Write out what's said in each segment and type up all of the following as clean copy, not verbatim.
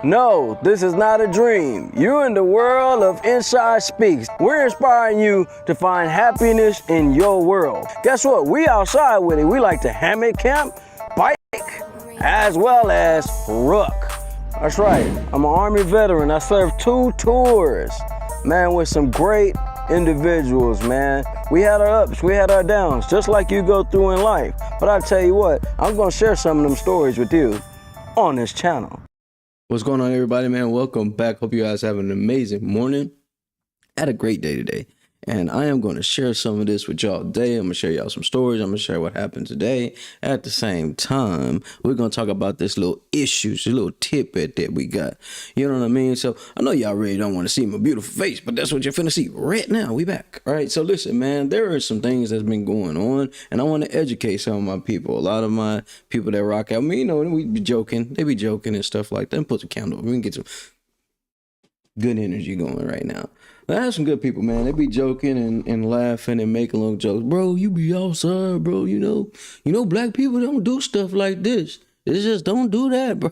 No, this is not a dream. You're in the world of Inside Speaks. We're inspiring you to find happiness in your world. Guess what? We outside with it. We like to hammock camp, bike, as well as ruck. That's right. I'm an Army veteran. I served 2 tours, man, with some great individuals, man. We had our ups, we had our downs, just like you go through in life. But I tell you what, I'm gonna share some of them stories with you on this channel. What's going on, everybody, man? Welcome back. Hope you guys have an amazing morning. Had a great day today, and I am going to share some of this with y'all today. I'm going to share y'all some stories. I'm going to share what happened today. At the same time, we're going to talk about this little issue, this little tidbit that we got. You know what I mean? So I know y'all really don't want to see my beautiful face, but that's what you're finna see right now. We back. All right. So listen, man, there are some things that's been going on, and I want to educate some of my people. A lot of my people that rock out, you know, we be joking. They be joking and stuff like that. And put the candle up. We can get some good energy going right now. I have some good people, man. They be joking and laughing and making little jokes. Bro, you be outside, bro. You know, black people don't do stuff like this. It's just don't do that, bro.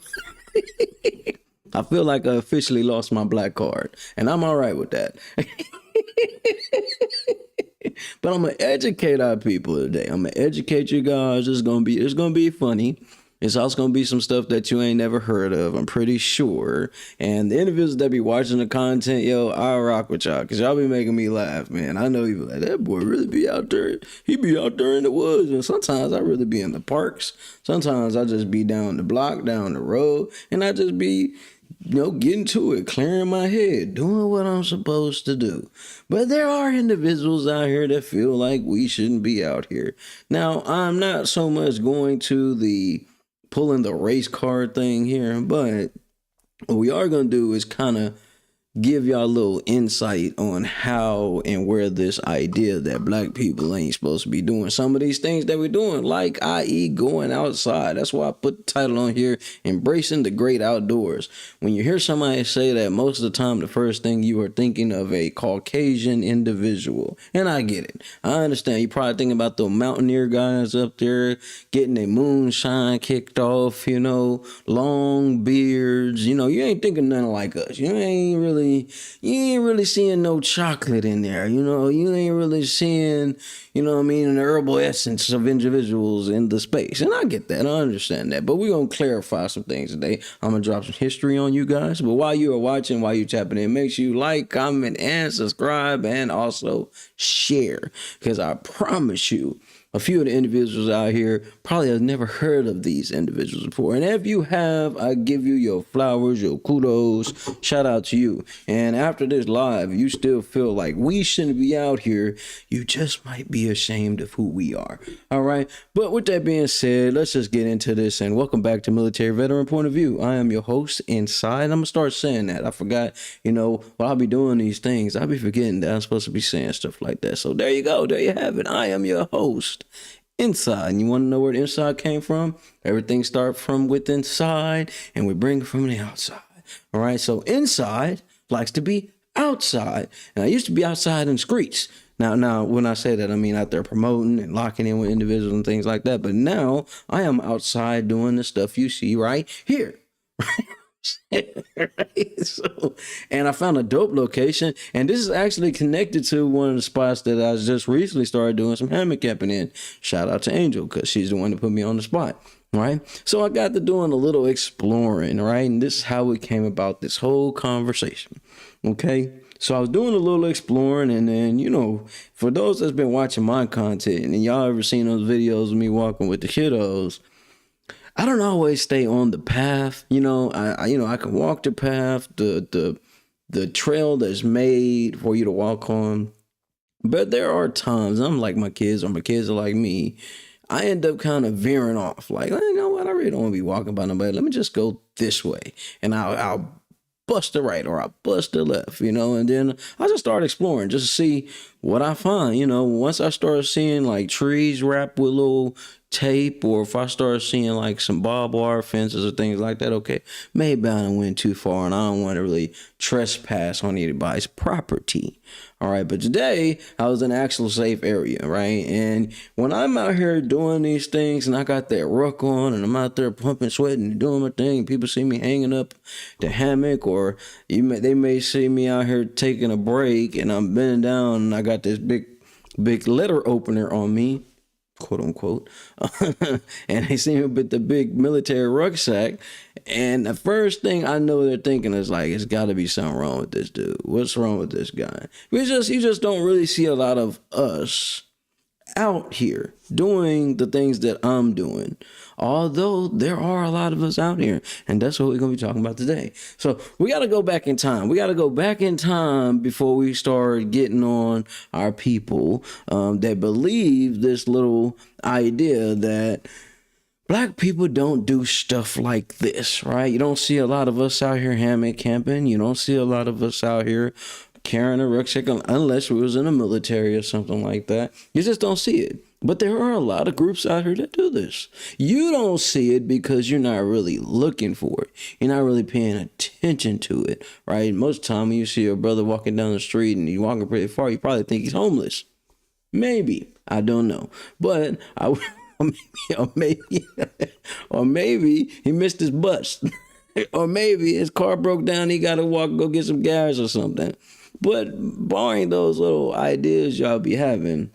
I feel like I officially lost my black card, and I'm all right with that. But I'm gonna educate our people today. I'm gonna educate you guys. It's gonna be funny. It's also going to be some stuff that you ain't never heard of, I'm pretty sure. And the individuals that be watching the content, yo, I rock with y'all because y'all be making me laugh, man. I know you be like, that boy really be out there. He be out there in the woods. And sometimes I really be in the parks. Sometimes I just be down the block, down the road. And I just be, getting to it, clearing my head, doing what I'm supposed to do. But there are individuals out here that feel like we shouldn't be out here. Now, I'm not so much going to the pulling the race card thing here, but what we are going to do is kind of give y'all a little insight on how and where this idea that black people ain't supposed to be doing some of these things that we're doing, like i.e. going outside. That's why I put the title on here, Embracing the Great Outdoors. When you hear somebody say that, most of the time the first thing you are thinking of a Caucasian individual, and I get it. I understand. You're probably thinking about the mountaineer guys up there getting their moonshine kicked off, long beards. You ain't thinking nothing like us. You ain't really seeing no chocolate in there. You ain't really seeing, an herbal essence of individuals in the space. And I get that. I understand that. But we're going to clarify some things today. I'm going to drop some history on you guys. But while you are watching, while you're tapping in, make sure you like, comment, and subscribe, and also share. Because I promise you, a few of the individuals out here probably have never heard of these individuals before. And if you have, I give you your flowers, your kudos. Shout out to you. And after this live, you still feel like we shouldn't be out here. You just might be ashamed of who we are. All right. But with that being said, let's just get into this. And welcome back to Military Veteran Point of View. I am your host, Inside. I'm going to start saying that. I forgot, while I'll be doing these things, I'll be forgetting that I'm supposed to be saying stuff like that. So there you go. There you have it. I am your host, Inside. And you want to know where the inside came from? Everything starts from within inside, and we bring it from the outside. All right. So inside likes to be outside. And I used to be outside in the streets. Now, when I say that, I mean out there promoting and locking in with individuals and things like that. But now I am outside doing the stuff you see right here. So, and I found a dope location, and this is actually connected to one of the spots that I just recently started doing some hammock camping in. Shout out to Angel, because she's the one that put me on the spot. Right. So I got to doing a little exploring. Right. And this is how it came about, this whole conversation. Okay. So I was doing a little exploring, and then, for those that's been watching my content and y'all ever seen those videos of me walking with the kiddos, I don't always stay on the path. I can walk the path, the trail that's made for you to walk on. But there are times I'm like my kids, or my kids are like me. I end up kind of veering off. Like, you know what? I really don't want to be walking by nobody. Let me just go this way, and I'll bust the right or I'll bust the left, and then I just start exploring just to see what I find. Once I start seeing like trees wrapped with little tape, or if I start seeing like some barbed wire fences or things like that, okay, maybe I went too far and I don't want to really trespass on anybody's property. All right, but today I was in an actual safe area, right? And when I'm out here doing these things and I got that ruck on and I'm out there pumping, sweating, and doing my thing, people see me hanging up the hammock, or they may see me out here taking a break and I'm bending down and I got this big letter opener on me, quote unquote, and they see me with the big military rucksack, and the first thing I know they're thinking is like, it's got to be something wrong with this dude. What's wrong with this guy? You just don't really see a lot of us out here doing the things that I'm doing, although there are a lot of us out here, and that's what we're going to be talking about today. So we got to go back in time. We got to go back in time before we start getting on our people that believe this little idea that Black people don't do stuff like this, right? You don't see a lot of us out here hammock camping. You don't see a lot of us out here carrying a rucksack unless we was in the military or something like that. You just don't see it. But there are a lot of groups out here that do this. You don't see it because you're not really looking for it. You're not really paying attention to it, right? Most of the time when you see a brother walking down the street and he's walking pretty far, you probably think he's homeless. Maybe. I don't know. But or maybe he missed his bus. Or maybe his car broke down, he got to go get some gas or something. But barring those little ideas y'all be having,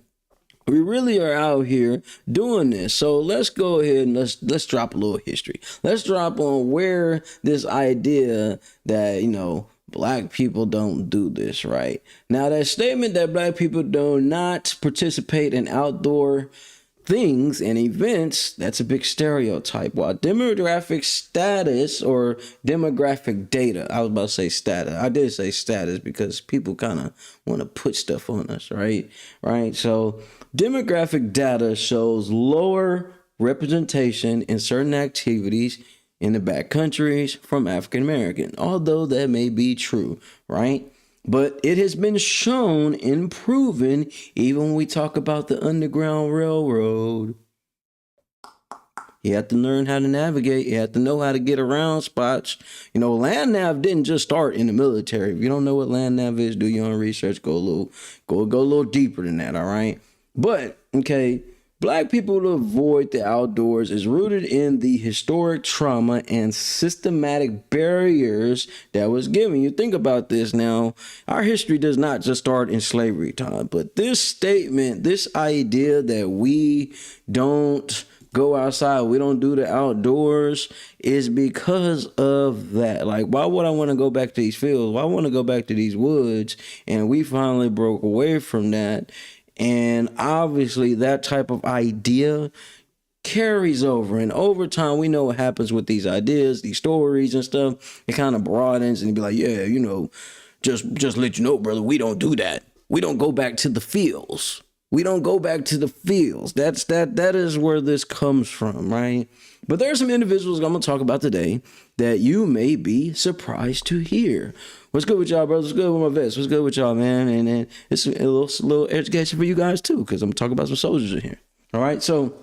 we really are out here doing this. So let's go ahead and let's drop a little history. Let's drop on where this idea that, Black people don't do this, right? Now, that statement that Black people do not participate in outdoor things and events, that's a big stereotype. While demographic status or demographic data, I was about to say status. I did say status because people kind of want to put stuff on us, right? So demographic data shows lower representation in certain activities in the backcountries from African American, although that may be true, right? But it has been shown and proven, even when we talk about the Underground Railroad, you have to learn how to navigate. You have to know how to get around spots. Land nav didn't just start in the military. If you don't know what land nav is, do your own research. Go a little deeper than that, all right? But, okay, Black people to avoid the outdoors is rooted in the historic trauma and systematic barriers that was given. You think about this now, our history does not just start in slavery time, but this statement, this idea that we don't go outside, we don't do the outdoors, is because of that. Like, why would I want to go back to these fields? Why I want to go back to these woods? And we finally broke away from that. And obviously that type of idea carries over, and over time we know what happens with these ideas, these stories and stuff. It kind of broadens and be like, yeah, just let you know, brother, we don't do that. We don't go back to the fields. That is where this comes from, right? But there are some individuals I'm going to talk about today that you may be surprised to hear. What's good with y'all, brothers? What's good with my vets? What's good with y'all, man? And it's a little education for you guys, too, because I'm talking about some soldiers in here. All right, so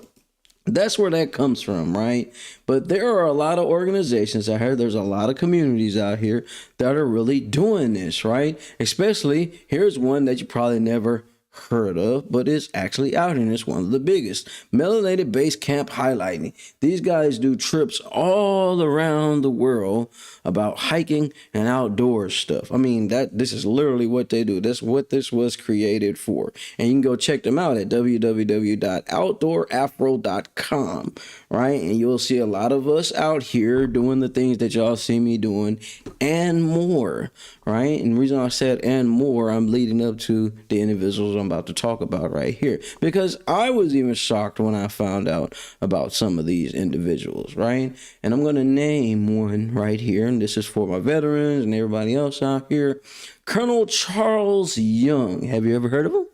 that's where that comes from, right? But there are a lot of organizations out here. There's a lot of communities out here that are really doing this, right? Especially, here's one that you probably never heard of, but it's actually out here, and it's one of the biggest. Melanated Base Camp Highlighting. These guys do trips all around the world about hiking and outdoor stuff. I mean, this is literally what they do. That's what this was created for. And you can go check them out at www.outdoorafro.com, right? And you'll see a lot of us out here doing the things that y'all see me doing and more, right? And the reason I said and more, I'm leading up to the individuals I'm about to talk about right here, because I was even shocked when I found out about some of these individuals, right? And I'm going to name one right here, and this is for my veterans and everybody else out here. Colonel Charles Young. Have you ever heard of him?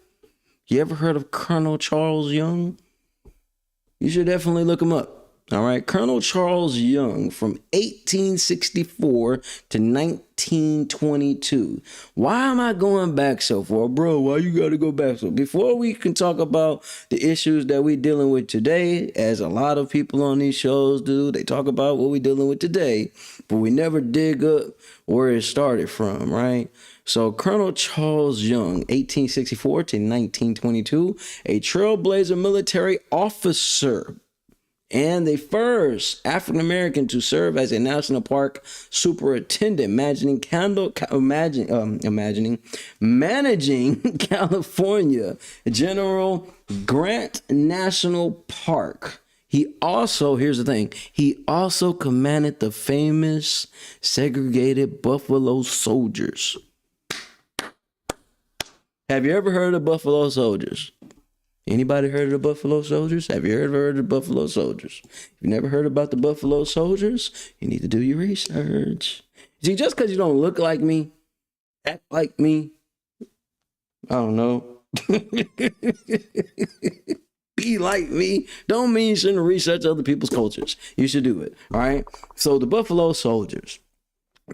You ever heard of Colonel Charles Young? You should definitely look him up. All right, Colonel Charles Young from 1864 to 1922. Why am I going back so far, bro? Why you got to go back so? Before we can talk about the issues that we're dealing with today, as a lot of people on these shows do, they talk about what we're dealing with today, but we never dig up where it started from, right? So Colonel Charles Young, 1864 to 1922, a trailblazer military officer and the first African American to serve as a national park superintendent, managing California General Grant National Park. He also, here's the thing, he also commanded the famous segregated Buffalo Soldiers. Have you ever heard of Buffalo Soldiers? Anybody heard of the Buffalo Soldiers? Have you ever heard of the Buffalo Soldiers? If you never heard about the Buffalo Soldiers, you need to do your research. See, just because you don't look like me, act like me, I don't know, be like me, don't mean you shouldn't research other people's cultures. You should do it, all right? So the Buffalo Soldiers.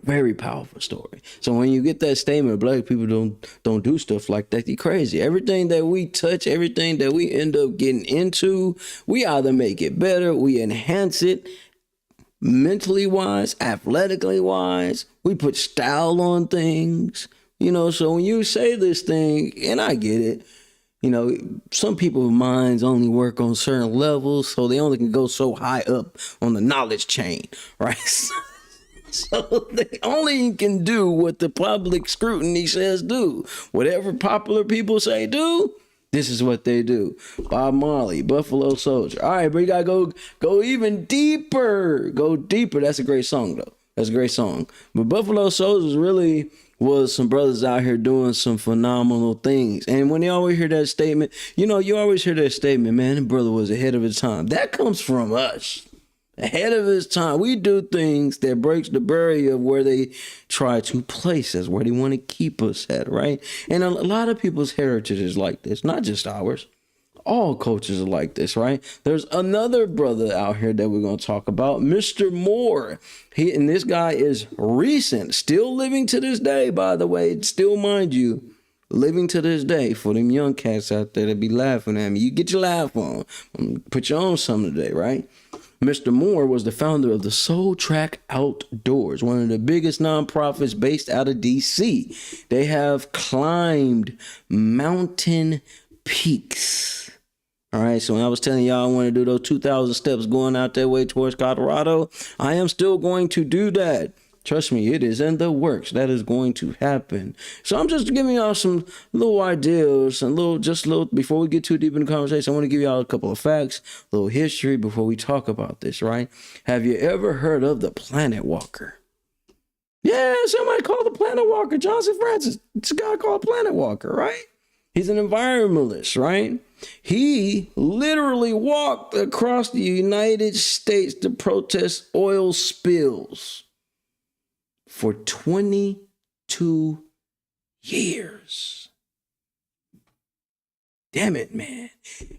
Very powerful story. So when you get that statement, black people don't do stuff like that, you're crazy. Everything that we touch, everything that we end up getting into, we either make it better, we enhance it mentally wise, athletically wise, we put style on things, you know. So when you say this thing, and I get it, you know, some people's minds only work on certain levels, so they only can go so high up on the knowledge chain, right? So they only can do what the public scrutiny says do. Whatever popular people say do, this is what they do. Bob Marley, Buffalo Soldier. All right, but you gotta go even deeper. Go deeper. That's a great song, though. That's a great song. But Buffalo Soldiers really was some brothers out here doing some phenomenal things. And when you always hear that statement, you know, you always hear that statement, man, the brother was ahead of his time. That comes from us. Ahead of his time. We do things that breaks the barrier of where they try to place us, where they want to keep us at, right? And a lot of people's heritage is like this, not just ours. All cultures are like this, right? There's another brother out here that we're going to talk about, Mr. Moore. And this guy is recent, still living to this day, by the way. Still, mind you, living to this day. For them young cats out there that be laughing at me, you get your laugh on. Put your own something today, right? Mr. Moore was the founder of the Soul Track Outdoors, one of the biggest nonprofits based out of DC. They have climbed mountain peaks. All right, so when I was telling y'all I want to do those 2,000 steps going out that way towards Colorado, I am still going to do that. Trust me, it is in the works. That is going to happen. So I'm just giving y'all some little ideas and little, before we get too deep in the conversation, I want to give y'all a couple of facts, a little history before we talk about this, right? Have you ever heard of the Planet Walker? Yeah, somebody called the Planet Walker Johnson Francis. It's a guy called Planet Walker, right? He's an environmentalist, right? He literally walked across the United States to protest oil spills for 22 years. Damn it, man.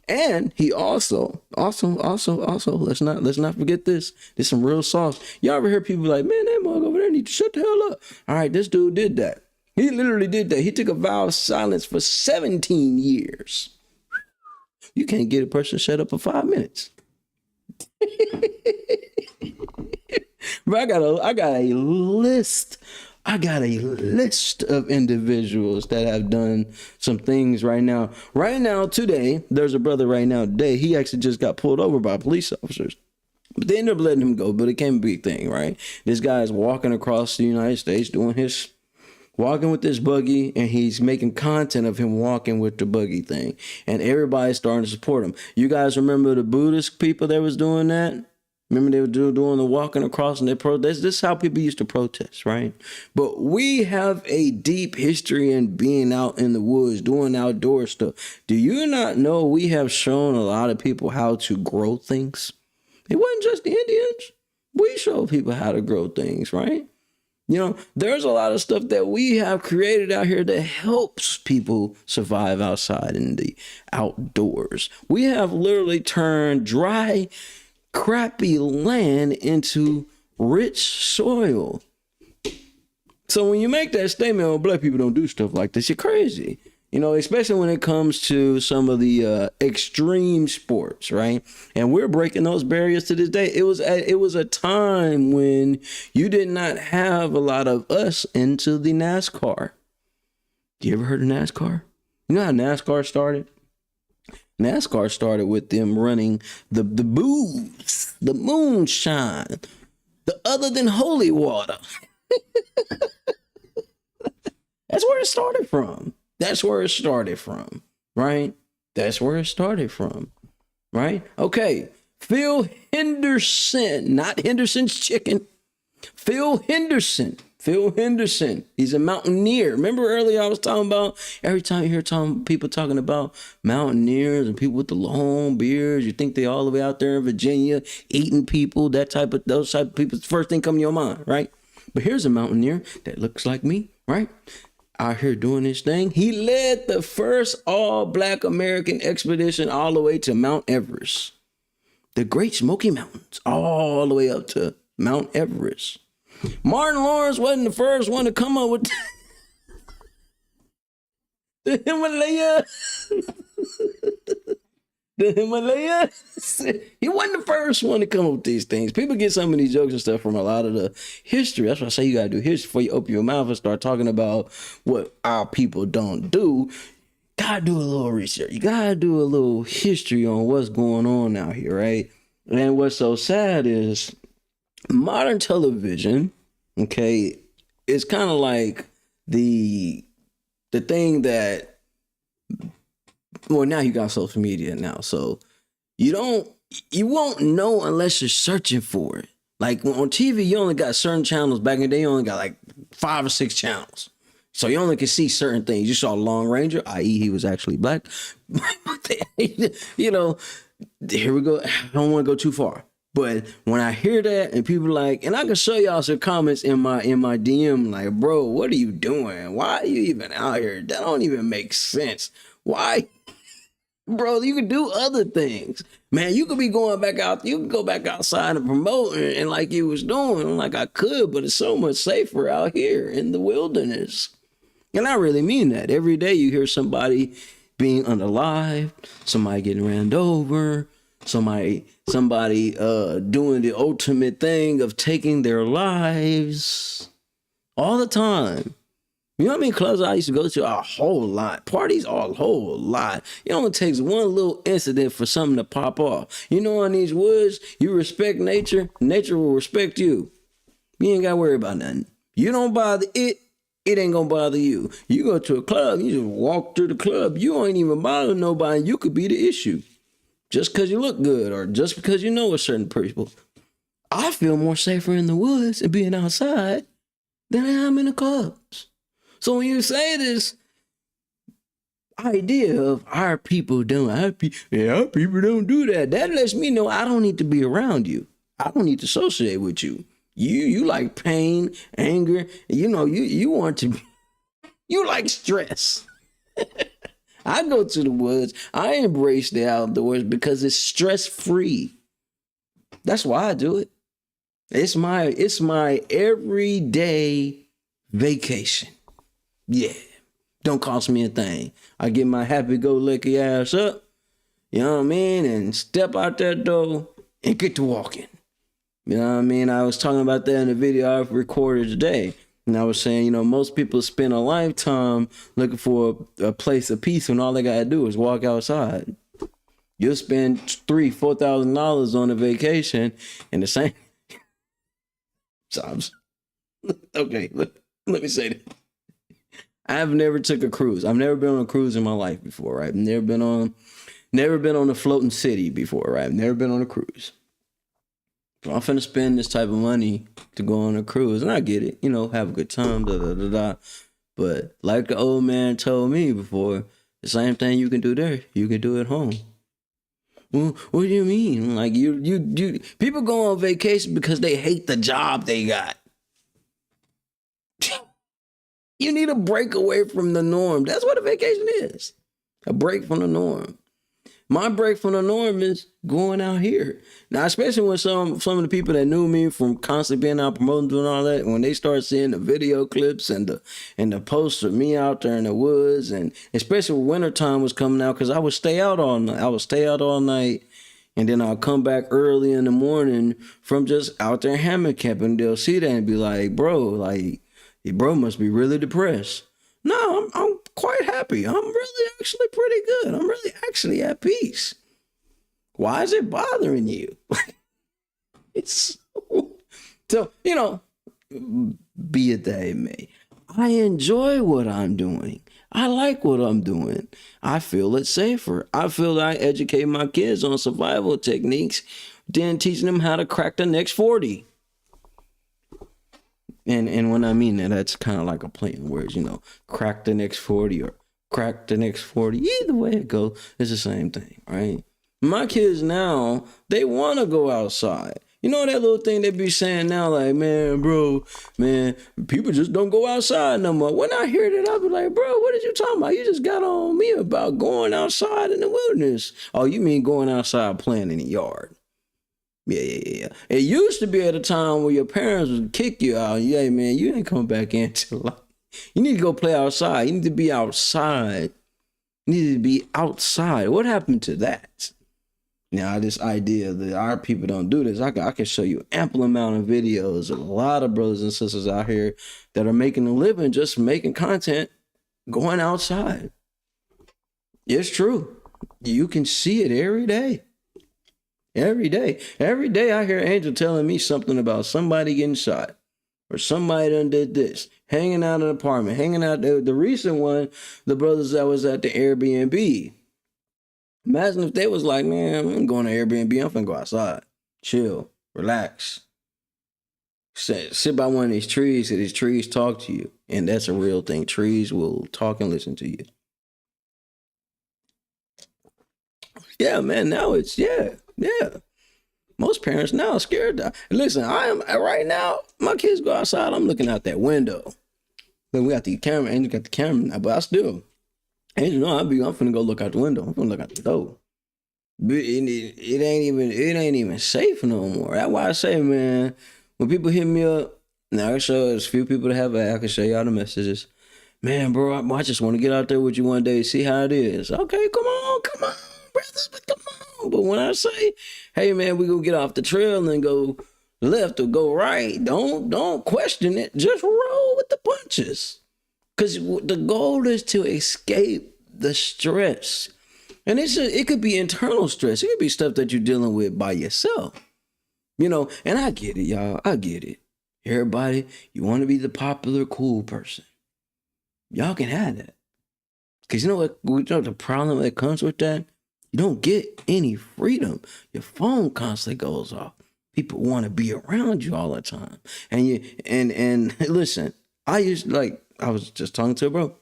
And he also, let's not forget this. There's some real sauce. Y'all ever hear people like, man, that mug over there need to shut the hell up. All right, this dude did that. He literally did that. He took a vow of silence for 17 years. You can't get a person shut up for 5 minutes. But I got a list. I got a list of individuals that have done some things right now. Right now, today, there's a brother right now today. He actually just got pulled over by police officers. But they ended up letting him go, but it became a big thing, right? This guy's walking across the United States walking with this buggy, and he's making content of him walking with the buggy thing. And everybody's starting to support him. You guys remember the Buddhist people that was doing that? Remember they were doing the walking across and they protest. This is how people used to protest, right? But we have a deep history in being out in the woods, doing outdoor stuff. Do you not know we have shown a lot of people how to grow things? It wasn't just the Indians. We show people how to grow things, right? You know, there's a lot of stuff that we have created out here that helps people survive outside in the outdoors. We have literally turned dry crappy land into rich soil. So when you make that statement, oh, black people don't do stuff like this, you're crazy. You know, especially when it comes to some of the extreme sports, right? And we're breaking those barriers to this day. It was a time when you did not have a lot of us into the NASCAR. You ever heard of NASCAR? You know how NASCAR started? NASCAR started with them running the booze, the moonshine, the other than holy water. That's where it started from. That's where it started from, right? That's where it started from, right? Okay, Phil Henderson, not Henderson's Chicken. Phil Henderson. He's a mountaineer. Remember earlier I was talking about, every time you hear people talking about mountaineers and people with the long beards, you think they all the way out there in Virginia eating people, those type of people, first thing come to your mind, right? But here's a mountaineer that looks like me, right? Out here doing his thing. He led the first all-black American expedition all the way to Mount Everest. The Great Smoky Mountains, all the way up to Mount Everest. Martin Lawrence wasn't the first one to come up with the Himalaya. The Himalaya. He wasn't the first one to come up with these things. People get some of these jokes and stuff from a lot of the history. That's why I say you gotta do history before you open your mouth and start talking about what our people don't do. Gotta do a little research. You gotta do a little history on what's going on out here, right? And what's so sad is modern television, okay, it's kind of like the thing that, well, now you got social media now, so you won't know unless you're searching for it. Like on TV, you only got certain channels. Back in the day, you only got like 5 or 6 channels. So you only can see certain things. You saw Lone Ranger, i.e. he was actually black. You know, here we go. I don't want to go too far. But when I hear that and people like, and I can show y'all some comments in my DM like, bro, what are you doing? Why are you even out here? That don't even make sense. Why? Bro, you can do other things. Man, you could be going back out. You can go back outside and promote and like you was doing. Like I could, but it's so much safer out here in the wilderness. And I really mean that. Every day you hear somebody being unalived, somebody getting ran over, somebody doing the ultimate thing of taking their lives all the time. You know how many clubs I used to go to? A whole lot. Parties, a whole lot. It only takes one little incident for something to pop off. You know, in these woods, you respect nature, nature will respect you. You ain't got to worry about nothing. You don't bother it, it ain't going to bother you. You go to a club, you just walk through the club, you ain't even bother nobody, you could be the issue. Just because you look good or just because you know a certain people. I feel more safer in the woods and being outside than I am in the clubs. So when you say this idea of our people don't do that, that lets me know I don't need to be around you. I don't need to associate with you. You like pain, anger, you know, you want to, you like stress. I go to the woods. I embrace the outdoors because it's stress-free. That's why I do it. It's my everyday vacation. Yeah, don't cost me a thing. I get my happy-go-lucky ass up, you know what I mean, and step out that door and get to walking. You know what I mean? I was talking about that in the video I recorded today. And I was saying, you know, most people spend a lifetime looking for a place of peace when all they got to do is walk outside. You'll spend $3,000-$4,000 on a vacation and the same. Okay, let me say this. I've never took a cruise. I've never been on a cruise in my life before, right? Never been on a floating city before, right? Never been on a cruise. So I'm finna spend this type of money to go on a cruise, and I get it, you know, have a good time, But like the old man told me before, the same thing you can do there, you can do at home. Well, what do you mean? Like you people go on vacation because they hate the job they got. You need a break away from the norm. That's what a vacation is. A break from the norm. My break from the norm is going out here. Now, especially when some of the people that knew me from constantly being out promoting, doing all that, when they start seeing the video clips and the posts of me out there in the woods, and especially when wintertime was coming out, because I would stay out all night. And then I'll come back early in the morning from just out there hammock camping. They'll see that and be like, bro, bro must be really depressed. No, I'm quite happy. I'm really actually pretty good. I'm really actually at peace. Why is it bothering you? It's so, be it that it may. I enjoy what I'm doing. I like what I'm doing. I feel it's safer. I feel that I educate my kids on survival techniques, then teaching them how to crack the next 40. And when I mean that, that's kind of like a play in words, crack the next 40 or crack the next 40. Either way it goes, it's the same thing, right? My kids now, they want to go outside. You know that little thing they be saying now, like, man, people just don't go outside no more. When I hear that, I'll be like, bro, what are you talking about? You just got on me about going outside in the wilderness. Oh, you mean going outside playing in the yard? Yeah. It used to be at a time where your parents would kick you out. Yeah, man, you ain't coming back into life. You need to go play outside. You need to be outside. You need to be outside. What happened to that? Now, this idea that our people don't do this, I can show you ample amount of videos of a lot of brothers and sisters out here that are making a living just making content, going outside. It's true. You can see it every day. Every day. Every day I hear Angel telling me something about somebody getting shot or somebody done did this, hanging out in an apartment, hanging out. The recent one, the brothers that was at the Airbnb. Imagine if they was like, man, I'm going to Airbnb. I'm finna go outside, chill, relax. Sit by one of these trees and these trees talk to you. And that's a real thing. Trees will talk and listen to you. Yeah, man, now it's, yeah. Most parents now are scared. Listen, I am right now, my kids go outside, I'm looking out that window. Then we got the camera, Angel got the camera now, but I still, Angel, I'm finna go look out the window. I'm finna look out the door. But it ain't even safe no more. That's why I say, man, when people hit me up, now I can show there's a few people that have it. I can show y'all the messages. Man, bro, I just want to get out there with you one day, see how it is. Okay, come on, brothers, but come on. But when I say, hey, man, we gonna get off the trail and go left or go right, don't question it. Just roll with the punches. Because the goal is to escape the stress. And it could be internal stress. It could be stuff that you're dealing with by yourself. And I get it, y'all. I get it. Everybody, you want to be the popular, cool person. Y'all can have that. Because you know what the problem that comes with that? You don't get any freedom. Your phone constantly goes off. People want to be around you all the time. And listen, I was just talking to a bro.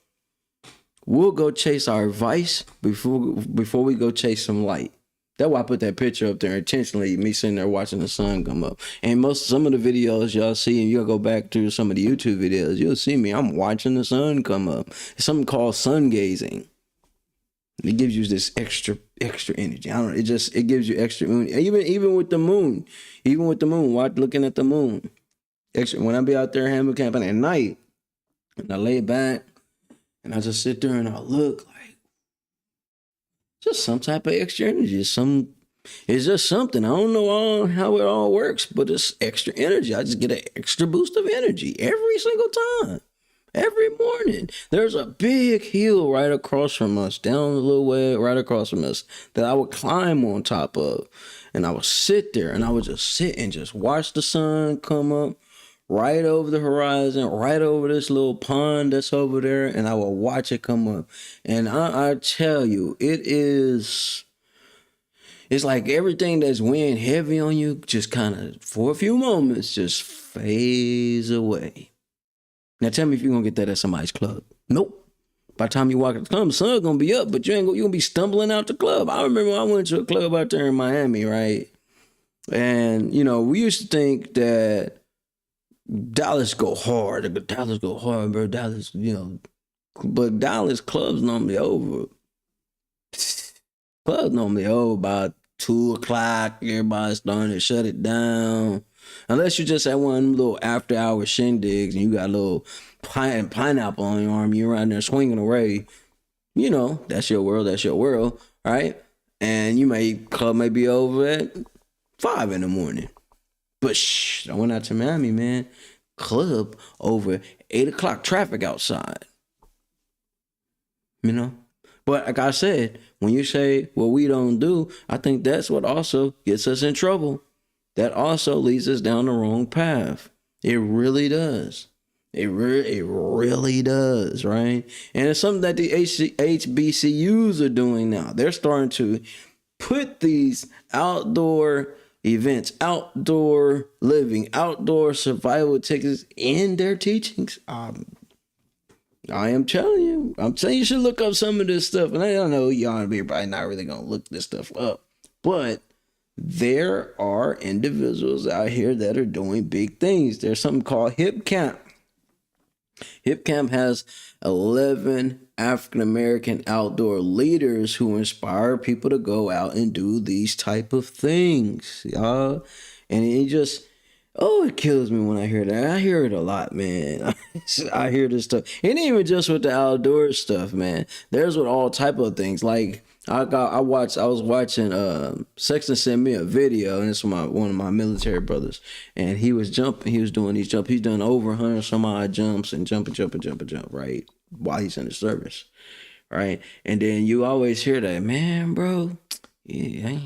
We'll go chase our vice before we go chase some light. That's why I put that picture up there intentionally, me sitting there watching the sun come up. And some of the videos y'all see, and you'll go back to some of the YouTube videos, you'll see me, I'm watching the sun come up. It's something called sun gazing. It gives you this extra energy. I don't know. It gives you extra, even with the moon, looking at the moon. When I be out there hammock camping at night, and I lay back, and I just sit there and I look like just some type of extra energy. It's just something. I don't know how it all works, but it's extra energy. I just get an extra boost of energy every single time. Every morning. There's a big hill right across from us, down a little way right across from us, that I would climb on top of. And I would sit there and I would just sit and just watch the sun come up right over the horizon, right over this little pond that's over there, and I will watch it come up. And I tell you, it's like everything that's weighing heavy on you just kind of, for a few moments, just fades away. Now tell me if you're going to get that at somebody's club. Nope. By the time you walk at the club, the sun's going to be up, but you're going to be stumbling out the club. I remember I went to a club out there in Miami, right? And, we used to think that Dallas go hard, bro. Dallas, but Dallas clubs normally over Clubs normally about 2 o'clock. Everybody's starting to shut it down. Unless you just at one of them little after hour shindigs and you got a little pineapple on your arm, you're around there swinging away. You know, that's your world. That's your world, right? And club may be over at 5 in the morning. But shh, I went out to Miami, man. Club over 8 o'clock, traffic outside. You know? But like I said, when you say what we don't do, I think that's what also gets us in trouble. That also leads us down the wrong path. It really does. It really does, right? And it's something that the HBCUs are doing now. They're starting to put these outdoor events, outdoor living, outdoor survival tickets in their teachings. I am telling you. I'm saying you should look up some of this stuff. And I don't know, y'all are probably not really going to look this stuff up. But there are individuals out here that are doing big things. There's something called Hip Camp. Hip Camp has 11 African-American outdoor leaders who inspire people to go out and do these type of things, y'all. And it just, it kills me when I hear that. I hear it a lot, man. I hear this stuff. It ain't even just with the outdoor stuff, man. There's with all type of things. Like I was watching Sexton sent me a video, and it's one of my military brothers, and he was jumping, he was doing these jumps, he's done over 100 some odd jumps and jump, right, while he's in the service, right? And then you always hear that, man, bro, yeah,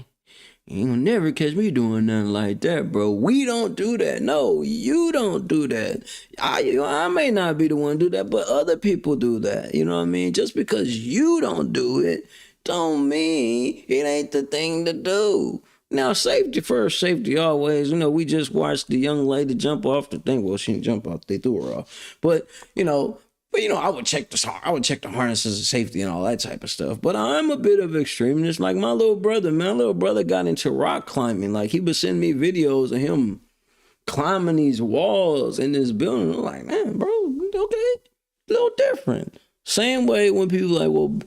you ain't gonna never catch me doing nothing like that, bro. We don't do that. No, you don't do that. I may not be the one to do that, but other people do that. You know what I mean? Just because you don't do it, don't mean it ain't the thing to do. Now, safety first, safety always. You know, we just watched the young lady jump off the thing. Well, she didn't jump off; they threw her off. But I would check the harnesses of safety and all that type of stuff. But I'm a bit of an extremist. Like my little brother got into rock climbing. Like he would send me videos of him climbing these walls in this building. I'm like, man, bro, okay, a little different. Same way when people like, well,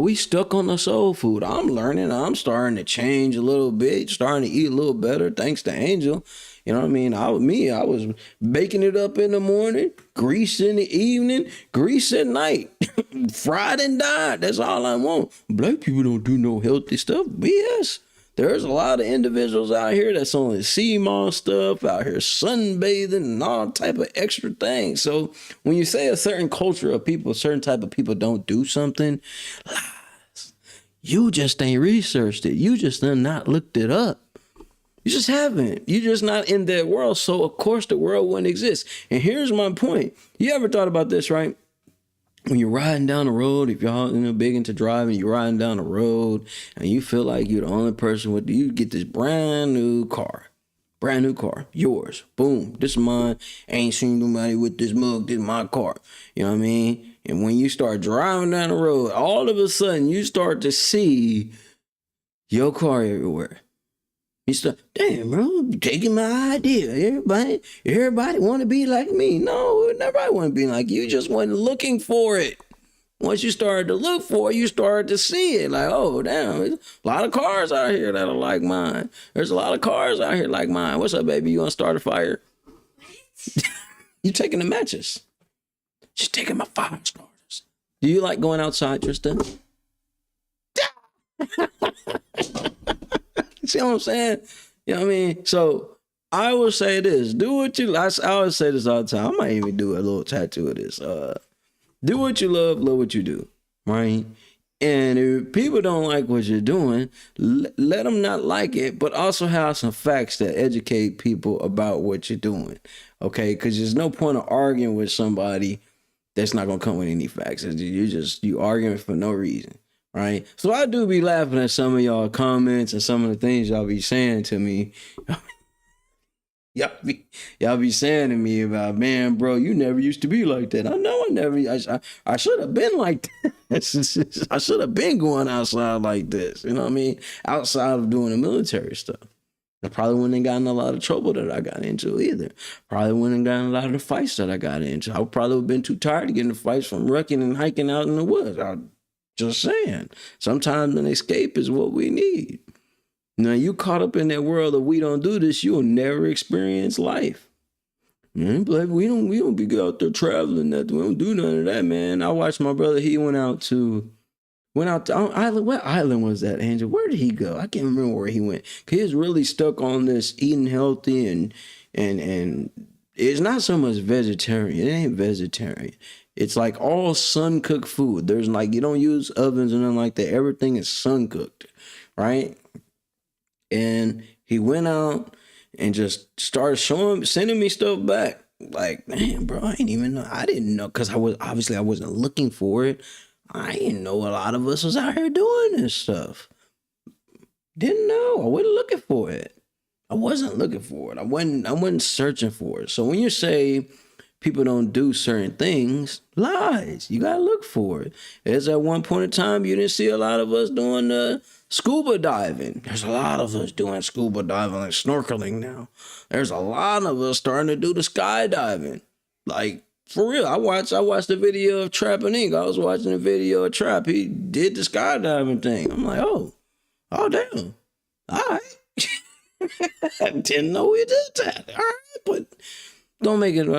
we stuck on the soul food. I'm learning. I'm starting to change a little bit, starting to eat a little better, thanks to Angel. You know what I mean? I was baking it up in the morning, grease in the evening, grease at night, fried and dyed. That's all I want. Black people don't do no healthy stuff. BS. There's a lot of individuals out here that's on the sea moss stuff, out here sunbathing and all type of extra things. So when you say a certain culture of people, a certain type of people don't do something, lies. You just ain't researched it. You just done not looked it up. You just haven't. You're just not in that world. So of course the world wouldn't exist. And here's my point. You ever thought about this, right? When you're riding down the road, if y'all big into driving, you're riding down the road and you feel like you're the only person you get this brand new car, yours. Boom, this is mine. Ain't seen nobody with this mug. This is my car. You know what I mean? And when you start driving down the road, all of a sudden you start to see your car everywhere. You start, damn, bro, you taking my idea. Everybody want to be like me. No, nobody want to be like you. Just wasn't looking for it. Once you started to look for it, you started to see it. Like, oh, damn, there's a lot of cars out here that are like mine. There's a lot of cars out here like mine. What's up, baby? You want to start a fire? You taking the matches. She's taking my fire starters. Do you like going outside, Tristan? See what I'm saying? You know what I mean? So I will say this. Do what you like. I always say this all the time. I might even do a little tattoo of this. Do what you love what you do. Right? And if people don't like what you're doing, let them not like it, but also have some facts that educate people about what you're doing. Okay? Because there's no point of arguing with somebody that's not going to come with any facts. You arguing for no reason. Right. So I do be laughing at some of y'all comments and some of the things y'all be saying to me. y'all be saying to me about, man, bro, you never used to be like that. I know I should have been like that. I should have been going outside like this. You know what I mean? Outside of doing the military stuff. I probably wouldn't have gotten a lot of trouble that I got into either. Probably wouldn't have gotten a lot of the fights that I got into. I would probably have been too tired to get in the fights from wrecking and hiking out in the woods. Just saying. Sometimes an escape is what we need. Now, you caught up in that world of we don't do this, you'll never experience life. Man, but we don't be out there traveling. That we don't do none of that, man. I watched my brother. He went out to island. What island was that, Angel? Where did he go? I can't remember where he went. He was really stuck on this eating healthy and it's not so much vegetarian. It ain't vegetarian. It's like all sun cooked food. There's like you don't use ovens and nothing like that. Everything is sun cooked, right? And he went out and just started sending me stuff back. Like, man, bro, I didn't even know. I didn't know because I wasn't looking for it. I didn't know a lot of us was out here doing this stuff. Didn't know. I wasn't looking for it. I wasn't looking for it. I wasn't searching for it. So when you say people don't do certain things, lies. You gotta look for it. As at one point in time, you didn't see a lot of us doing scuba diving. There's a lot of us doing scuba diving and snorkeling now. There's a lot of us starting to do the skydiving. Like, for real, I watched the video of Trapping Inc. I was watching the video of Trap. He did the skydiving thing. I'm like, oh damn. All right. I didn't know he did that. All right, but don't make it wrong.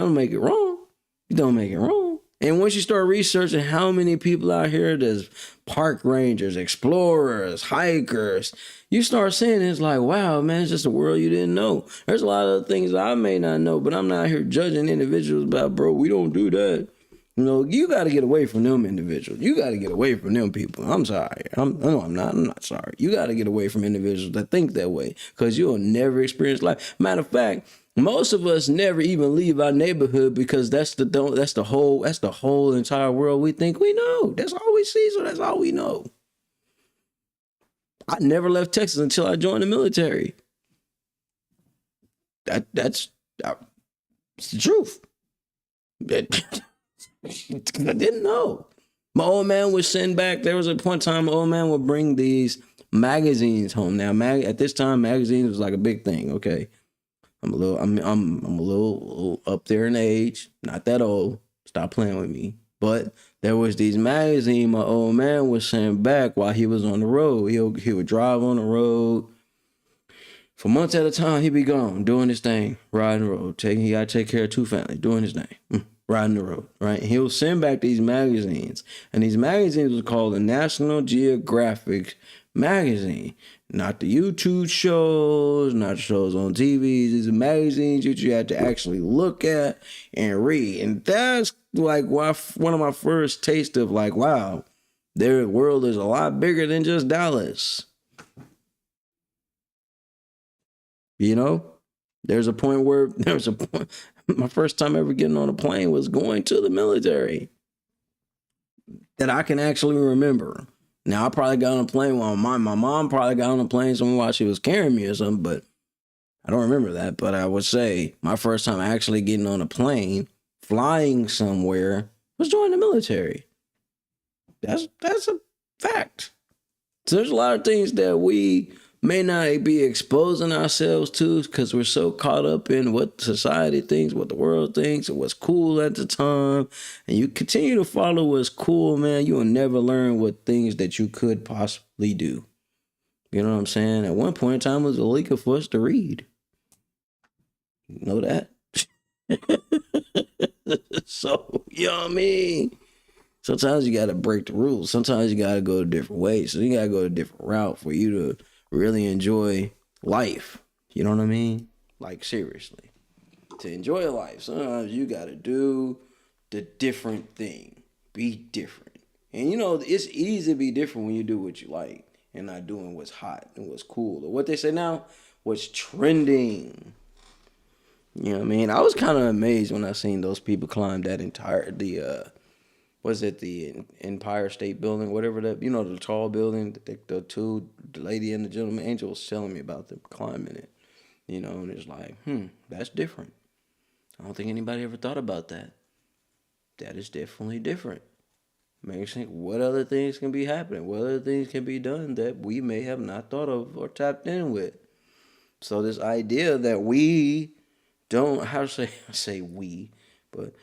Don't make it wrong. And once you start researching how many people out here, there's park rangers, explorers, hikers, you start seeing it's like, wow, man, it's just a world you didn't know. There's a lot of things I may not know, but I'm not here judging individuals about, bro, we don't do that. You know, you got to get away from them individuals. You got to get away from them people. I'm sorry. I'm not sorry. You got to get away from individuals that think that way because you'll never experience life. Matter of fact, most of us never even leave our neighborhood because that's the whole entire world we think we know. That's all we see, so that's all we know. I never left Texas until I joined the military. That's the truth. I didn't know. My old man would send back. There was a point in time my old man would bring these magazines home. Now, at this time, magazines was like a big thing. Okay. I'm a little up there in age, not that old. Stop playing with me. But there was these magazines my old man was sending back while he was on the road. He would drive on the road for months at a time. He'd be gone doing his thing, riding the road. He got to take care of 2 families, doing his thing, riding the road. Right? And he would send back these magazines, and these magazines was called the National Geographic magazine. Not the YouTube shows, not shows on TV. These are magazines that you had to actually look at and read. And that's like one of my first taste of like, wow, their world is a lot bigger than just Dallas. You know, there's a point my first time ever getting on a plane was going to the military that I can actually remember. Now, I probably got on a plane while my mom probably got on a plane somewhere while she was carrying me or something, but I don't remember that. But I would say my first time actually getting on a plane, flying somewhere, was joining the military. That's a fact. So there's a lot of things that we may not be exposing ourselves to because we're so caught up in what society thinks, what the world thinks, and what's cool at the time. And you continue to follow what's cool, man, you will never learn what things that you could possibly do. You know what I'm saying? At one point in time, it was illegal for us to read. You know that? So, you know what I mean? Sometimes you got to break the rules. Sometimes you got to go a different way. So you got to go a different route for you to really enjoy life. You know what I mean? Like, seriously. To enjoy life, sometimes you got to do the different thing. Be different. And, you know, it's easy to be different when you do what you like and not doing what's hot and what's cool. Or what they say now, what's trending. You know what I mean? I was kind of amazed when I seen those people climb that the Empire State Building, whatever that, you know, the tall building, the lady and the gentleman, Angel was telling me about them climbing it, you know, and it's like, that's different. I don't think anybody ever thought about that. That is definitely different. Makes me think, what other things can be happening? What other things can be done that we may have not thought of or tapped in with? So this idea that we don't, I say we, but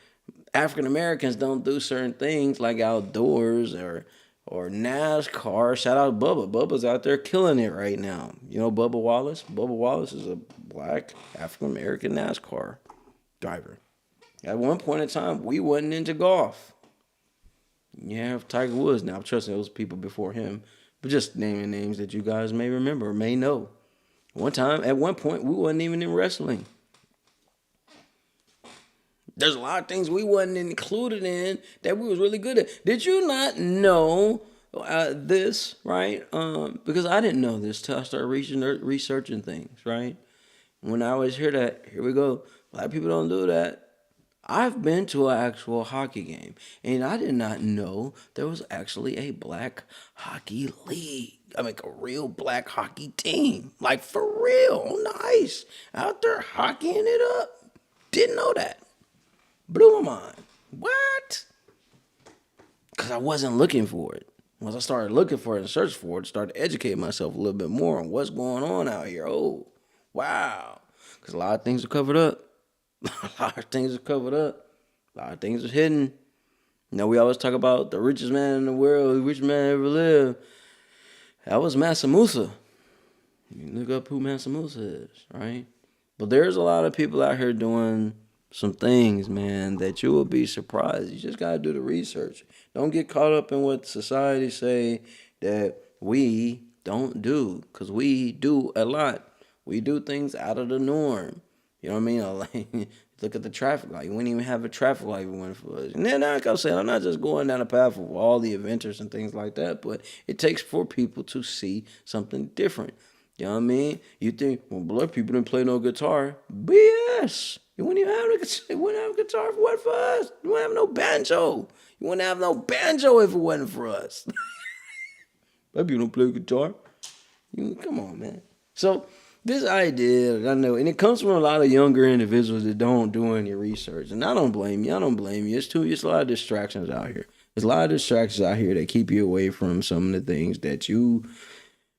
African Americans don't do certain things like outdoors or or NASCAR. Shout out Bubba. Bubba's out there killing it right now. You know Bubba Wallace? Bubba Wallace is a black African American NASCAR driver. At one point in time, we wasn't into golf. You have Tiger Woods now. Trust me, those people before him. But just naming names that you guys may remember or may know. At one point, we wasn't even in wrestling. There's a lot of things we wasn't included in that we was really good at. Did you not know this, right? Because I didn't know this till I started researching things, right? When I always hear that, here we go, black people don't do that. I've been to an actual hockey game, and I did not know there was actually a black hockey league. I mean, a real black hockey team. Like, for real. Nice. Out there hockeying it up. Didn't know that. Blew my mind. What? Because I wasn't looking for it. Once I started looking for it and searching for it, started educating myself a little bit more on what's going on out here. Oh, wow. Because a lot of things are covered up. A lot of things are covered up. A lot of things are hidden. You know, we always talk about the richest man in the world, the richest man ever lived. That was Mansa Musa. You look up who Mansa Musa is, right? But there's a lot of people out here doing some things, man, that you will be surprised. You just got to do the research. Don't get caught up in what society say that we don't do, because we do a lot. We do things out of the norm. You know what I mean? Like, look at the traffic light. We wouldn't even have a traffic light if it went for us. And then, like I said, I'm not just going down the path of all the inventors and things like that, but it takes for people to see something different. You know what I mean? You think, well, black people didn't play no guitar. BS. You wouldn't even have a guitar if it wasn't for us. You wouldn't have no banjo. You wouldn't have no banjo if it wasn't for us. Black people don't play guitar. Come on, man. So, this idea, I know, and it comes from a lot of younger individuals that don't do any research. And I don't blame you. It's a lot of distractions out here. There's a lot of distractions out here that keep you away from some of the things that you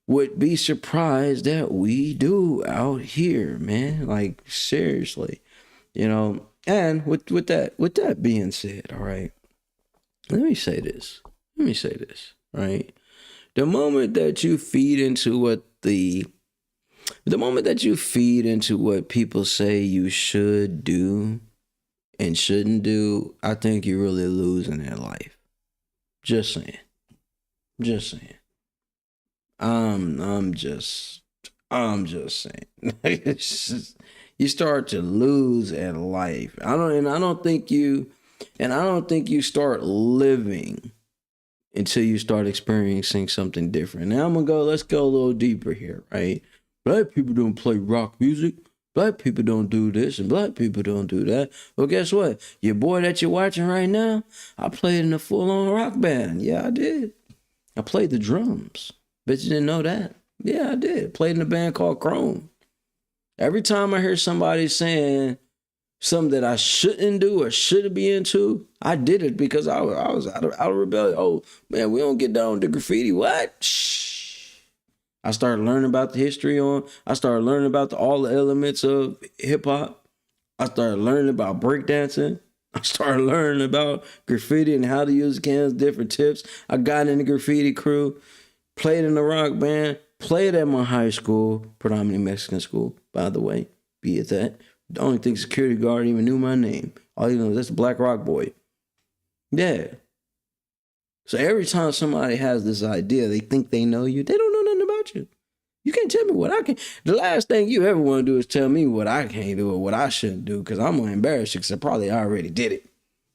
would be surprised that we do out here, man. Like, seriously. You know, and with that being said, all right, let me say this, right? The moment that you feed into what people say you should do and shouldn't do, I think you're really losing in life. Just saying. I'm just saying. You start to lose in life. I don't think you start living until you start experiencing something different. Now let's go a little deeper here, right? Black people don't play rock music. Black people don't do this and black people don't do that. Well, guess what? Your boy that you're watching right now, I played in a full-on rock band. Yeah, I did. I played the drums. Bet you didn't know that. Yeah, I did. Played in a band called Chrome. Every time I hear somebody saying something that I shouldn't do or shouldn't be into, I did it because I was out of rebellion. Oh, man, we don't get down to graffiti. What? Shh. I started learning about the history I started learning about all the elements of hip-hop. I started learning about breakdancing. I started learning about graffiti and how to use cans, different tips. I got in the graffiti crew, played in a rock band, played at my high school, predominantly Mexican school, by the way, be it that. The only thing security guard even knew my name. All you know is that's the Black Rock Boy. Yeah. So every time somebody has this idea, they think they know you. They don't know nothing about you. You can't tell me what I can. The last thing you ever want to do is tell me what I can't do or what I shouldn't do, because I'm going to embarrass you because I probably already did it.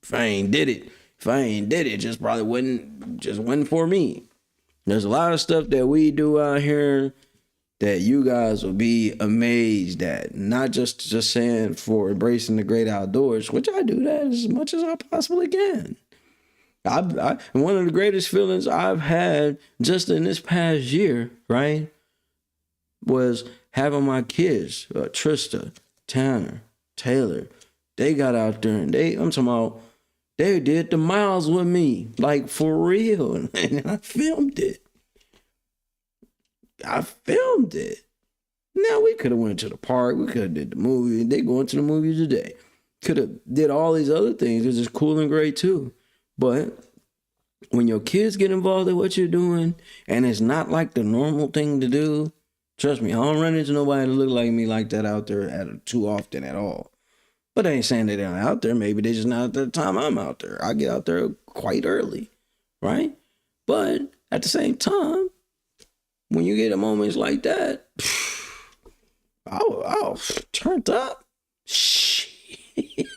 If I ain't did it, just probably wasn't for me. There's a lot of stuff that we do out here that you guys will be amazed at. Not just saying for embracing the great outdoors, which I do that as much as I possibly can. One of the greatest feelings I've had just in this past year, right, was having my kids, Trista, Tanner, Taylor. They got out there and I'm talking about, they did the miles with me, like for real. And I filmed it. Now we could have went to the park. We could have did the movie. They going to the movie today. Could have did all these other things. It's just cool and great too. But when your kids get involved in what you're doing and it's not like the normal thing to do, trust me, I don't run into nobody that look like me like that out there too often at all. But I ain't saying that they're not out there. Maybe they're just not at the time I'm out there. I get out there quite early, right? But at the same time, when you get in moments like that, I'll turned up. Shit.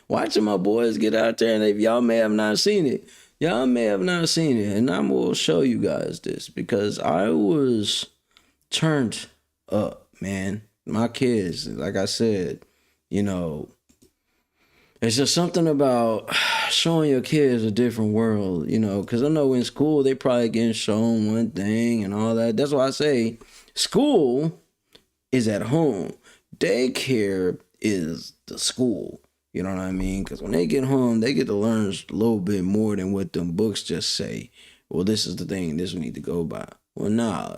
Watching my boys get out there, and if y'all may have not seen it, and I will show you guys this because I was turned up, man. My kids, like I said, it's just something about showing your kids a different world, because I know in school they probably getting shown one thing and all that. That's why I say school is at home. Daycare is the school. You know what I mean? Because when they get home, they get to learn a little bit more than what them books just say. Well, this is the thing. This we need to go by. Well, nah.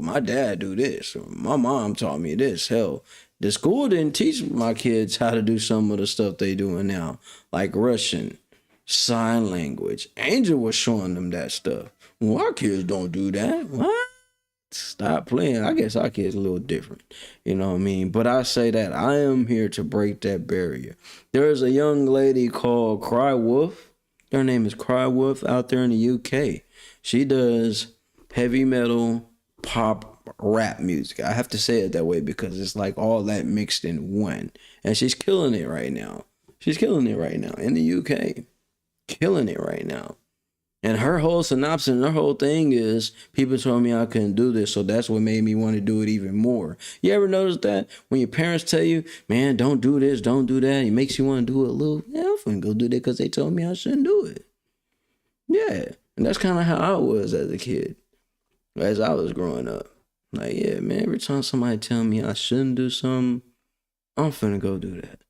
My dad do this. Or my mom taught me this. Hell, the school didn't teach my kids how to do some of the stuff they doing now, like Russian, sign language. Angel was showing them that stuff. Well, our kids don't do that. What? Stop playing. I guess our kids a little different. You know what I mean? But I say that I am here to break that barrier. There is a young lady called Cry Wolf. Her name is Cry Wolf out there in the UK. She does heavy metal, pop, rap music. I have to say it that way because it's like all that mixed in one. And she's killing it right now. She's killing it right now in the UK. Killing it right now. And her whole synopsis and her whole thing is people told me I couldn't do this, so that's what made me want to do it even more. You ever notice that when your parents tell you, man, don't do this, don't do that, it makes you want to do it a little, I'm finna go do that because they told me I shouldn't do it. Yeah, and that's kind of how I was as a kid, as I was growing up. Like, yeah, man, every time somebody tell me I shouldn't do something, I'm finna go do that.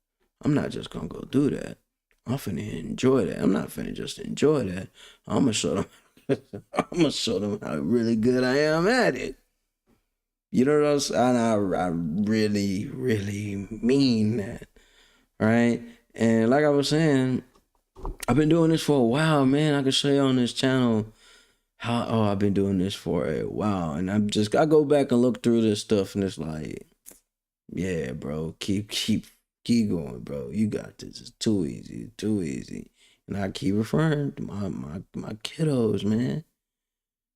I'm not just gonna go do that. I'm finna enjoy that. I'm not finna just enjoy that. I'm gonna show them. I'm gonna show them how really good I am at it. You know what I'm saying? I really, really mean that, right? And like I was saying, I've been doing this for a while, man. I can show you on this channel how I've been doing this for a while, and I go back and look through this stuff, and it's like, yeah, bro, keep going, bro. You got this. It's too easy. And I keep referring to my kiddos, man.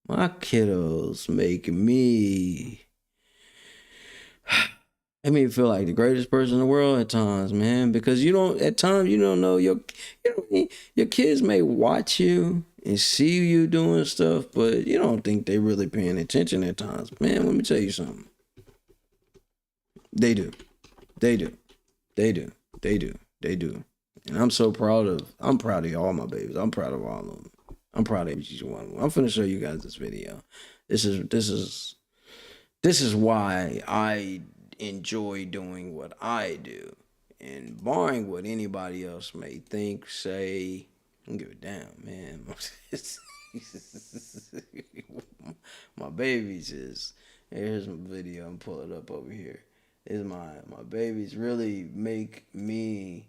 My kiddos make me feel like the greatest person in the world at times, man. Because at times you don't know your kids may watch you and see you doing stuff, but you don't think they really paying attention at times. Man, let me tell you something. They do. And I'm proud of all my babies. I'm proud of all of them. I'm proud of each one of them. I'm finna show you guys this video. This is why I enjoy doing what I do. And barring what anybody else may think, say, I don't give a damn, man. My babies here's my video. I'm pulling it up over here. Is my babies really make me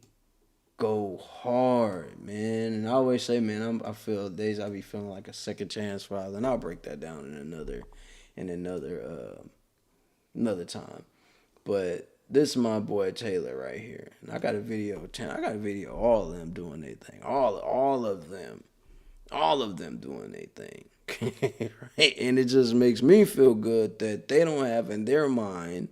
go hard, man. And I always say, man, I feel days I be feeling like a second chance father, and I'll break that down in another time. But this is my boy Taylor right here, and I got a video of all of them doing their thing, all of them doing their thing. Right? And it just makes me feel good that they don't have in their mind,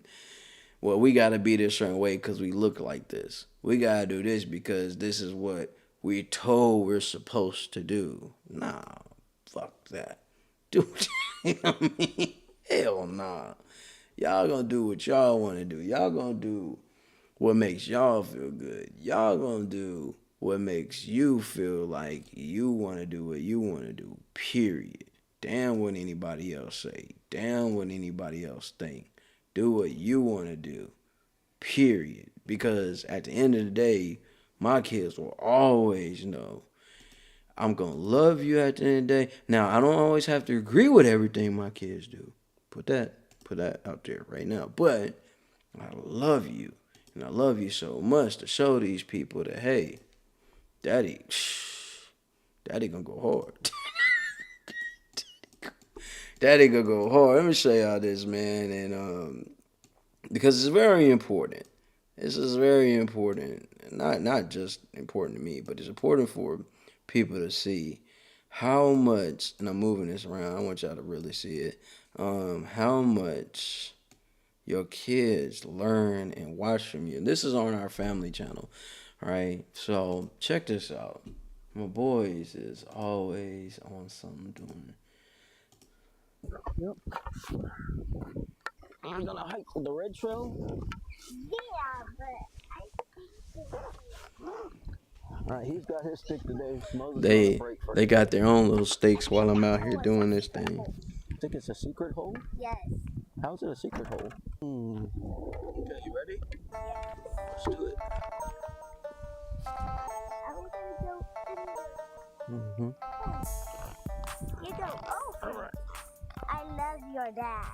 well, we got to be this certain way because we look like this. We got to do this because this is what we're told we're supposed to do. Nah, fuck that. Dude, you know what I mean? Hell nah. Y'all gonna do what y'all want to do. Y'all gonna do what makes y'all feel good. Y'all gonna do what makes you feel like you want to do what you want to do, period. Damn what anybody else say. Damn what anybody else think. Do what you want to do, period. Because at the end of the day, my kids will always know I'm going to love you at the end of the day. Now, I don't always have to agree with everything my kids do. Put that out there right now. But I love you. And I love you so much to show these people that, hey, daddy, Daddy gonna go hard. Daddy gonna go hard. Let me show y'all this, man, and because it's very important. This is very important. Not just important to me, but it's important for people to see how much. And I'm moving this around. I want y'all to really see it. How much your kids learn and watch from you. This is on our family channel, right? So check this out. My boys is always on something doing. Yep. Are you gonna hike the red trail? All right, he's got his stick today. Moses They on break for they got their own little stakes while I'm out here doing this thing. think it's a secret hole? Yes. How's it a secret hole? Okay, you ready? Let's do it. I want to go in there. You go over. All right. I love your dad.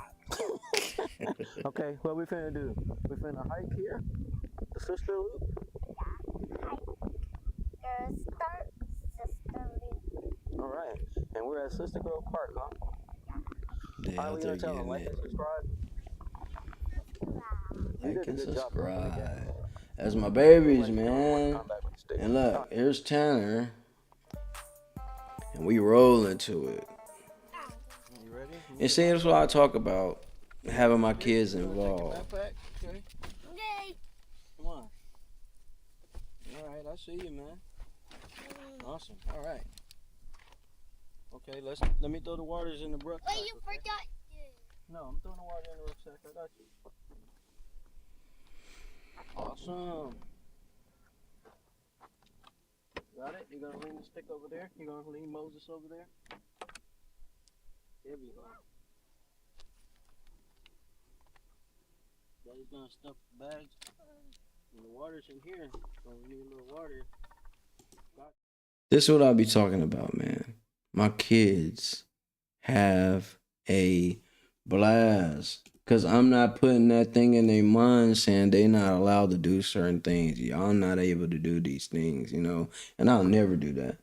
Okay, what we finna do? We finna hike here, the sister loop. Start sisterly. All right, and we're at Sister Grove Park, huh? They All right, out we there gonna tell them getting like it. and subscribe. You Like did a and good job putting it together. subscribe. That's my babies, man. Come back with the stick. And look, here's Tanner. And we roll into it. You ready? And see, that's what I talk about. Having my kids involved. Backpack, okay? Okay. Come on. All right, I see you, man. Awesome. All right. Okay, let me throw the waters in the brush. Wait, you forgot. No, I'm throwing the water in the rucksack. I got you. Awesome. Got it? You gonna lean the stick over there? You gonna lean Moses over there? There we go. Daddy's gonna stuff the bags. And the water's in here, so we need a little water. This is what I'll be talking about, man. My kids have a blast. Because I'm not putting that thing in their mind saying they not allowed to do certain things. Y'all not able to do these things, you know. And I'll never do that.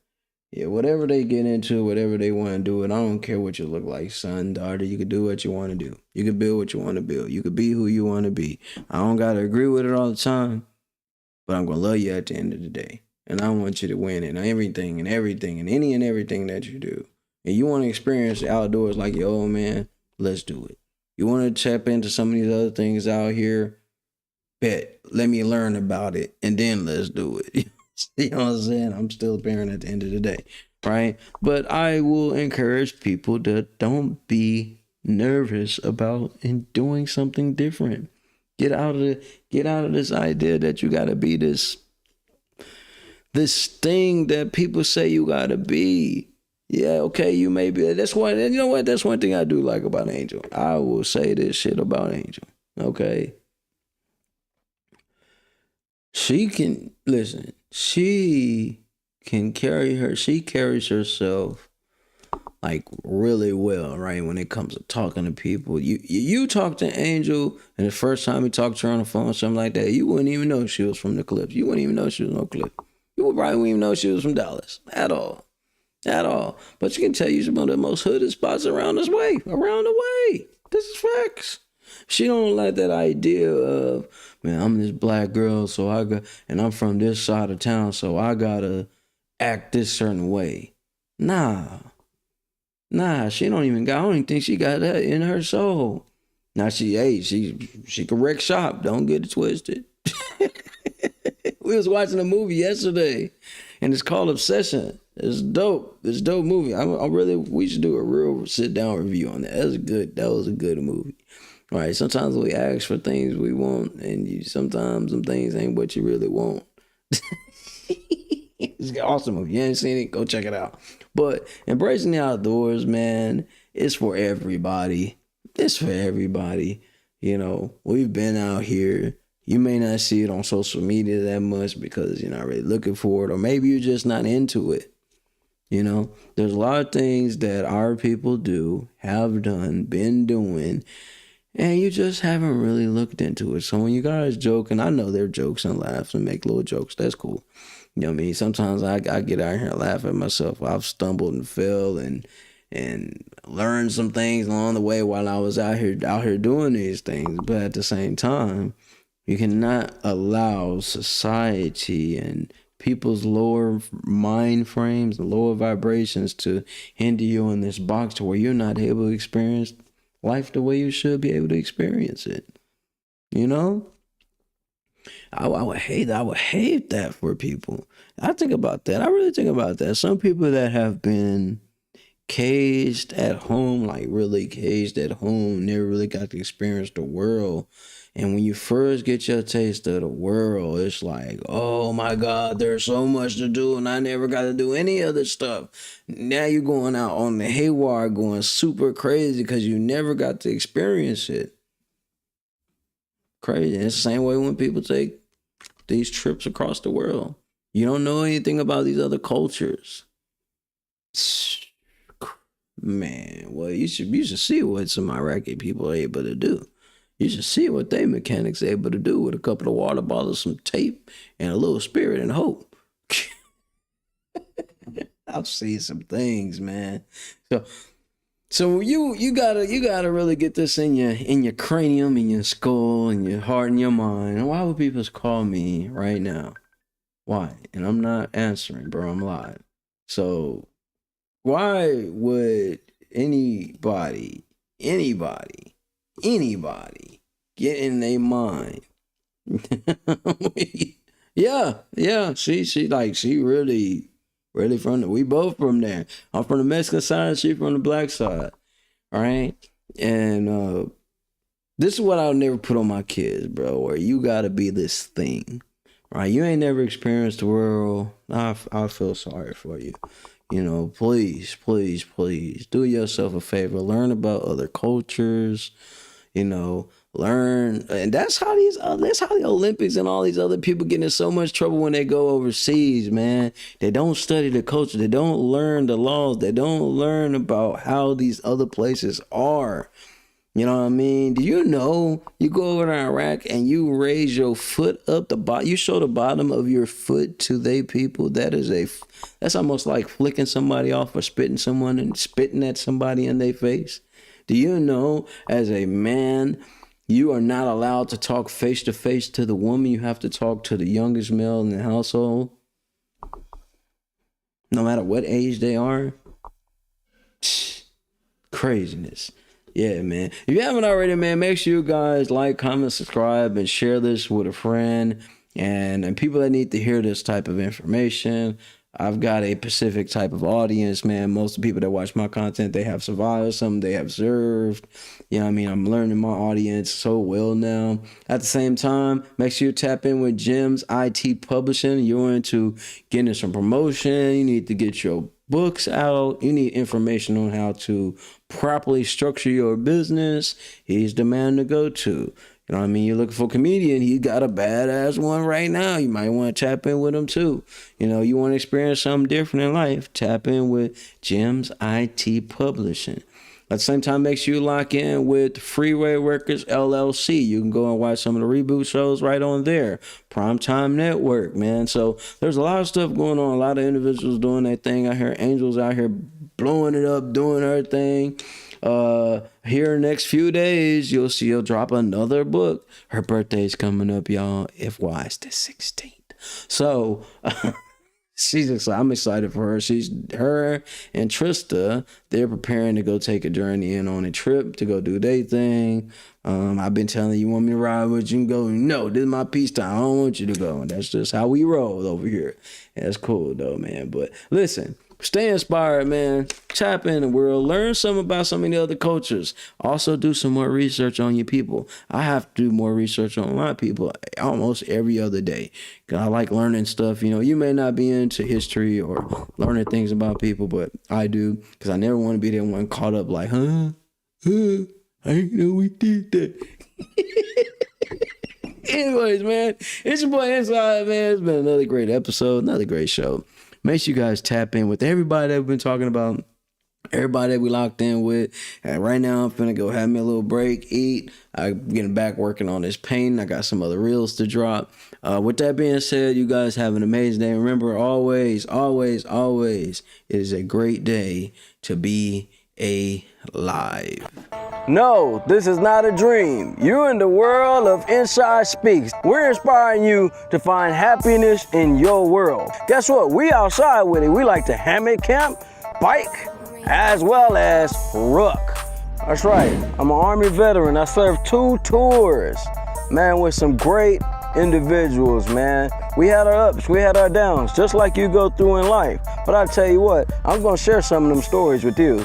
Yeah, whatever they get into, whatever they want to do, and I don't care what you look like, son, daughter. You can do what you want to do. You can build what you want to build. You can be who you want to be. I don't got to agree with it all the time, but I'm going to love you at the end of the day. And I want you to win in everything and any and everything that you do. And you want to experience the outdoors like your old man, let's do it. You want to tap into some of these other things out here, bet, let me learn about it, and then let's do it. You know what I'm saying? I'm still a parent at the end of the day, right? But I will encourage people to don't be nervous about doing something different. Get out of this idea that you got to be this thing that people say you got to be. Yeah, okay, you may be. That's one. You know what? That's one thing I do like about Angel. I will say this shit about Angel. Okay, she can listen. She can carry her. She carries herself like really well, right? When it comes to talking to people, you talk to Angel, and the first time you talk to her on the phone, or something like that, you wouldn't even know she was from the Clips. You wouldn't even know she was no Clip. You would probably wouldn't even know she was from Dallas at all. But she can tell you some of the most hooded spots around the way. This is facts. She don't like that idea of, man, I'm this black girl, and I'm from this side of town, so I gotta act this certain way. Nah, she don't even think she got that in her soul. Now she can wreck shop. Don't get it twisted. We was watching a movie yesterday, and it's called Obsession. It's dope. It's a dope movie. We should do a real sit down review on that. That was a good movie. All right. Sometimes we ask for things we want, and sometimes some things ain't what you really want. It's an awesome movie. You ain't seen it? Go check it out. But embracing the outdoors, man, it's for everybody. It's for everybody. You know, we've been out here. You may not see it on social media that much because you're not really looking for it, or maybe you're just not into it. You know, there's a lot of things that our people do, have done, been doing, and you just haven't really looked into it. So when you guys joke, and I know they're jokes and laughs and make little jokes, that's cool. You know what I mean? Sometimes I get out here and laugh at myself. I've stumbled and fell and learned some things along the way while I was out here doing these things. But at the same time, you cannot allow society and people's lower mind frames and lower vibrations to hinder you in this box to where you're not able to experience life the way you should be able to experience it. You know? I would hate that for people. I think about that. I really think about that. Some people that have been caged at home, like really caged at home, never really got to experience the world. And when you first get your taste of the world, it's like, oh my God, there's so much to do and I never got to do any other stuff. Now you're going out on the haywire, going super crazy because you never got to experience it. Crazy. And it's the same way when people take these trips across the world. You don't know anything about these other cultures. Man, well, you should see what some Iraqi people are able to do. You should see what they mechanics are able to do with a couple of water bottles, some tape, and a little spirit and hope. I've seen some things, man. So you gotta really get this in your cranium, in your skull, in your heart, and your mind. Why would people call me right now? Why? And I'm not answering, bro. I'm live. So why would anybody get in their mind? yeah. She really we both from there. I'm from the Mexican side, she from the black side. All right. And this is what I'll never put on my kids, bro, where you gotta be this thing. Right? You ain't never experienced the world. I feel sorry for you. You know, please do yourself a favor. Learn about other cultures. You know, learn, and that's how the Olympics and all these other people get in so much trouble when they go overseas, man. They don't study the culture. They don't learn the laws. They don't learn about how these other places are. You know what I mean? Do you know you go over to Iraq and you raise your foot up the bottom, you show the bottom of your foot to they people? That's almost like flicking somebody off or spitting at somebody in their face. Do you know, as a man, you are not allowed to talk face to face to the woman? You have to talk to the youngest male in the household, no matter what age they are. Craziness. Yeah, man. If you haven't already, man, make sure you guys like, comment, subscribe, and share this with a friend and people that need to hear this type of information. I've got a specific type of audience, man. Most of the people that watch my content, they have survived, some they have served. You know what I mean? I'm learning my audience so well now. At the same time, make sure you tap in with Gems IT Publishing. You're into getting some promotion. You need to get your books out. You need information on how to properly structure your business. He's the man to go to. You know what I mean? You're looking for a comedian. He got a badass one right now. You might want to tap in with him too. You know, you want to experience something different in life, tap in with Gems IT Publishing. At the same time, make sure you lock in with Freeway Workers LLC. You can go and watch some of the reboot shows right on there. Primetime Network, man. So there's a lot of stuff going on. A lot of individuals doing their thing out here. Angels out here blowing it up, doing her thing. Here next few days, you'll see she'll drop another book. Her birthday's coming up, y'all. FY, it's the 16th. So she's excited. I'm excited for her. Her and Trista, they're preparing to go take a journey in on a trip to go do their thing. I've been telling you want me to ride with you and go, no, this is my peace time. I don't want you to go. And that's just how we roll over here. That's cool though, man. But listen, stay inspired, man. Tap in the world. Learn something about some of the other cultures. Also do some more research on your people. I have to do more research on my people almost every other day. Cause I like learning stuff. You know, you may not be into history or learning things about people, but I do. Cause I never want to be the one caught up like, I didn't know we did that. Anyways, man, it's your boy Inside, man. It's been another great episode, another great show. Make sure you guys tap in with everybody that we've been talking about. everybody that we locked in with. And right now I'm finna go have me a little break, eat. I'm getting back working on this painting. I got some other reels to drop. With that being said, you guys have an amazing day. Remember, always, always, always, it is a great day to be alive. No, this is not a dream. You're in the world of Inside Speaks. We're inspiring you to find happiness in your world. Guess what? We outside with it. We like to hammock camp, bike, as well as ruck. That's right. I'm an Army veteran. I served 2 tours, man, with some great individuals, man. We had our ups, we had our downs, just like you go through in life. But I tell you what, I'm gonna share some of them stories with you.